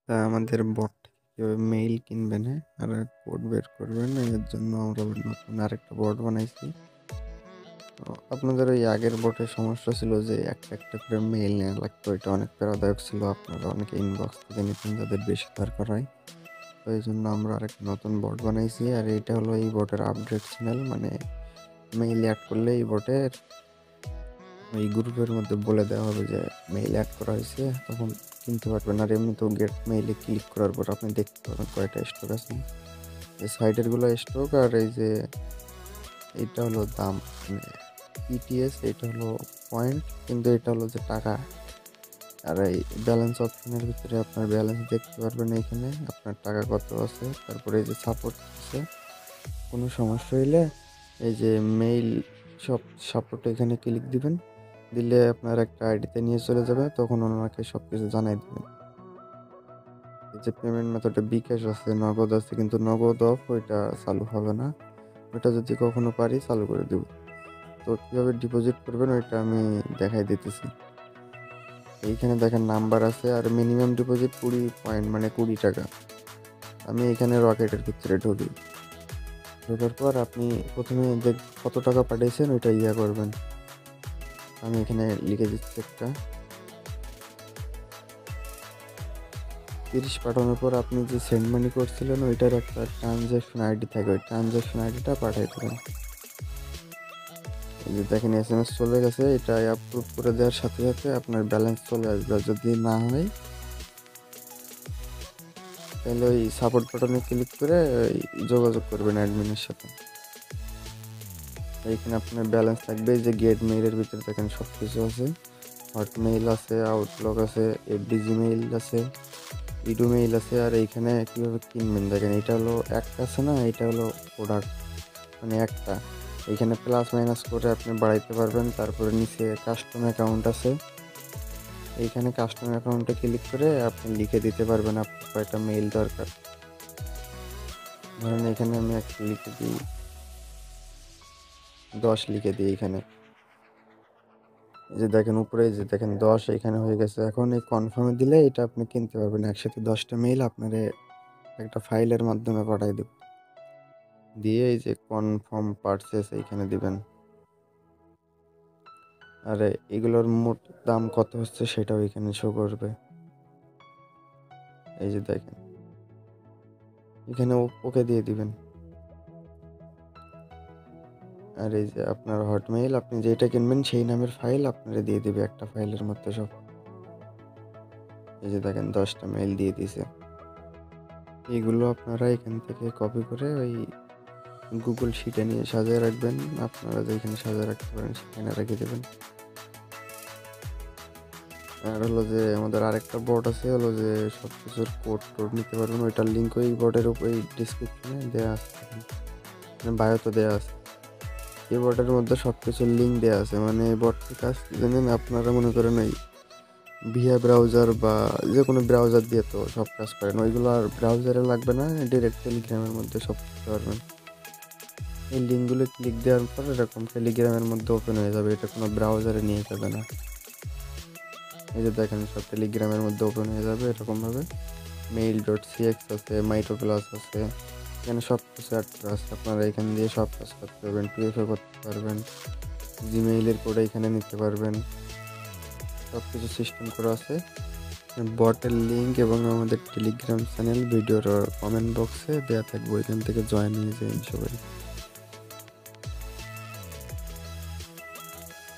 তা আমাদের বট থেকে কিভাবে মেইল কিনবেন, হ্যাঁ? আর কোড বের করবেন, এর জন্য আমরা নতুন আরেকটা বট বানাইছি। তো আপনাদের ওই আগের বটে সমস্যা ছিল যে একটা একটা করে মেইল নেওয়া লাগতো, এটা অনেক প্যারাদায়ক ছিল। আপনারা অনেকে ইনবক্স থেকে নিতেন যাদের বেশি দরকার হয়। তো এই জন্য আমরা আরেকটা নতুন বট বানাইছি, আর এটা হলো এই বটের আপডেট চ্যানেল। মানে মেইল অ্যাড করলে এই বটের ওই গ্রুপের মধ্যে বলে দেওয়া হবে যে মেইল অ্যাড করা হয়েছে, তখন কিনতে পারবেন। আর এমনিতেও গেট মেইলে ক্লিক করার পর আপনি দেখতে পাবেন কয়টা স্টক আছে। এই সাইডের গুলো স্টক, আর এই যে এইটা হলো দাম, মানে ইটিএস, এটা হলো পয়েন্ট, কিন্তু এটা হলো যে টাকা। আর এই ব্যালেন্স অপশনের ভিতরে আপনার ব্যালেন্স দেখতে পারবেন, এখানে আপনার টাকা কত আছে। তারপরে এই যে সাপোর্ট আছে, কোনো সমস্যা হইলে এই যে মেইল সব সাপোর্ট এখানে ক্লিক দিবেন, দিলে আপনার একটা আইডিতে নিয়ে চলে যাবে, তখন ওনাকে সব কিছু জানাই দেবেন। এই যে পেমেন্ট মেথডে বিকাশ আছে, নগদ আছে, কিন্তু নগদ অফ, ওইটা চালু হবে না। ওইটা যদি কখনো পারি চালু করে দেব। তো কিভাবে ডিপোজিট করবেন ওইটা আমি দেখাই দিতেছি। এইখানে দেখেন নাম্বার আছে, আর মিনিমাম ডিপোজিট 20 পয়েন্ট, মানে 20 টাকা। আমি এখানে রকেটের ভিতরে ঢুকি। ঢোকার পর আপনি প্রথমে কত টাকা পাঠিয়েছেন ওইটা করবেন। আমি এখানে লিখে দিচ্ছি একটা 30 পাঠানোর পর আপনি যে সেন্ড মানি করছিলেন ওইটার একটা ট্রানজ্যাকশন আইডি থাকে, ওই ট্রানজ্যাকশন আইডিটা পাঠিয়ে দেবেন। এই যে দেখেন এসএমএস চলে গেছে, এটা অ্যাপ্রুভ করে দেওয়ার সাথে সাথে আপনার ব্যালেন্স চলে আসবে। আর যদি না হয় তাহলে ওই সাপোর্ট বাটনে ক্লিক করে ওই যোগাযোগ করবেন অ্যাডমিনের সাথে। এইখানে আপনার ব্যালেন্স থাকবে। এই যে গেট মেইলের ভিতরে দেখেন সব কিছু আছে, হটমেইল আছে, আউটলুক আছে, এফডিজি মেইল আছে, ইডু মেইল আছে। আর এইখানে কীভাবে কিনবেন দেখেন, এটা হলো একটা আছে না, এটা হলো প্রোডাক্ট, মানে একটা। এইখানে প্লাস মাইনাস করে আপনি বাড়াইতে পারবেন। তারপরে নিচে কাস্টম অ্যাকাউন্ট আছে, এইখানে কাস্টম অ্যাকাউন্টে ক্লিক করে আপনি লিখে দিতে পারবেন আপনার কয়টা মেইল দরকার। ধরেন এখানে আমি একটা লিখে দিই, 10 লিখে দিই এখানে। এই যে দেখেন উপরে, এই যে দেখেন 10 এখানে হয়ে গেছে। এখন এই কনফার্মে দিলে এটা আপনি কিনতে পারবেন। একসাথে 10টা মেইল আপনার একটা ফাইলের মাধ্যমে পাঠিয়ে দেব। দিয়ে এই যে কনফার্ম পারচেস এইখানে দিবেন। আর এগুলোর মোট দাম কত হচ্ছে সেটাও এখানে শো করবে। এই যে দেখেন এখানে ওকে দিয়ে দিবেন। আর এই যে আপনার হটমেইল, আপনি যেটা কিনবেন সেই নামের ফাইল আপনারা দিয়ে দিবে একটা ফাইলের মধ্যে সব। এই যে দেখেন 10টা মেইল দিয়ে দিছে। এইগুলো আপনারা এখান থেকে কপি করে ওই গুগল শিটে নিয়ে সাজিয়ে রাখবেন। আপনারা যেখানে সাজিয়ে রাখতে পারেন সেখানে রেখে দেবেন। আর হলো যে আমাদের আরেকটা বোর্ড আছে, হলো যে সব কিছুর কোড টোড নিতে পারবেন। ওইটার লিঙ্ক ওই বোর্ডের উপর এই ডিসক্রিপশনে দেওয়া আছে, মানে বায়োতে দেওয়া আছে। এই বোর্ডের মধ্যে সব কিছুর লিঙ্ক দেওয়া আছে। মানে এই বোর্ডটি কাজ জানেন, আপনারা মনে করেন ওই ভিয়া ব্রাউজার বা যে কোনো ব্রাউজার দিয়ে তো সব কাজ করেন, ওইগুলো আর ব্রাউজারে লাগবে না, ডিরেক্ট টেলিগ্রামের মধ্যে সব করতে পারবেন। এই লিঙ্কগুলো ক্লিক দেওয়ার পর এরকম টেলিগ্রামের মধ্যে ওপেন হয়ে যাবে, এটা কোনো ব্রাউজারে নিয়ে যাবে না। এই যে দেখেন সব টেলিগ্রামের মধ্যে ওপেন হয়ে যাবে এরকমভাবে। mail.cx আছে, মাইটোপ্লাস আছে, এখানে সব কিছু অ্যাড করা আছে। আপনারা এখান দিয়ে সব কাজ করতে পারবেন, টুএফএ করতে পারবেন, জিমেইলের কোড এখানে নিতে পারবেন, সব কিছু সিস্টেম করা আছে। বটের লিঙ্ক এবং আমাদের টেলিগ্রাম চ্যানেল ভিডিওর কমেন্ট বক্সে দেওয়া থাকবে, এখান থেকে জয়েন হয়ে যাবেন সবাই।